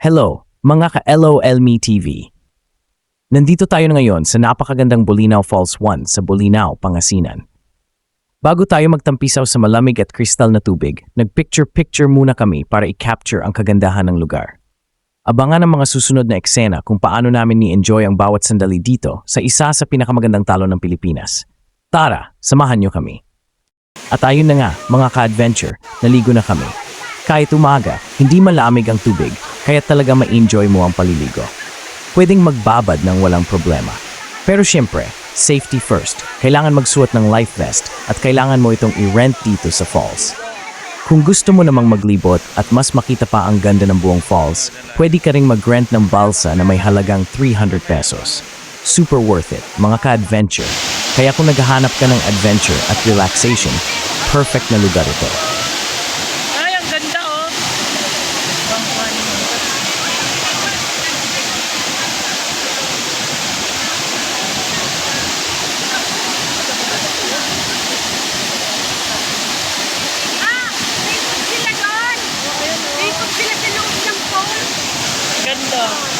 Hello, mga ka-LOL Me TV. Nandito tayo ngayon sa napakagandang Bolinao Falls 1 sa Bolinao, Pangasinan. Bago tayo magtampisaw sa malamig at kristal na tubig, nag-picture-picture muna kami para i-capture ang kagandahan ng lugar. Abangan ang mga susunod na eksena kung paano namin ni-enjoy ang bawat sandali dito sa isa sa pinakamagandang talon ng Pilipinas. Tara, samahan niyo kami. At ayun na nga, mga ka-adventure, naligo na kami. Kahit umaga, hindi malamig ang tubig, kaya talaga ma-enjoy mo ang paliligo. Pwedeng magbabad ng walang problema. Pero syempre, safety first. Kailangan magsuot ng life vest at kailangan mo itong i-rent dito sa falls. Kung gusto mo namang maglibot at mas makita pa ang ganda ng buong falls, pwede ka ring mag-rent ng balsa na may halagang 300 pesos. Super worth it, mga ka-adventure. Kaya kung naghahanap ka ng adventure at relaxation, perfect na lugar ito. Ay, ang ganda oh. Ikot sila sa loob ng pool. Ganda.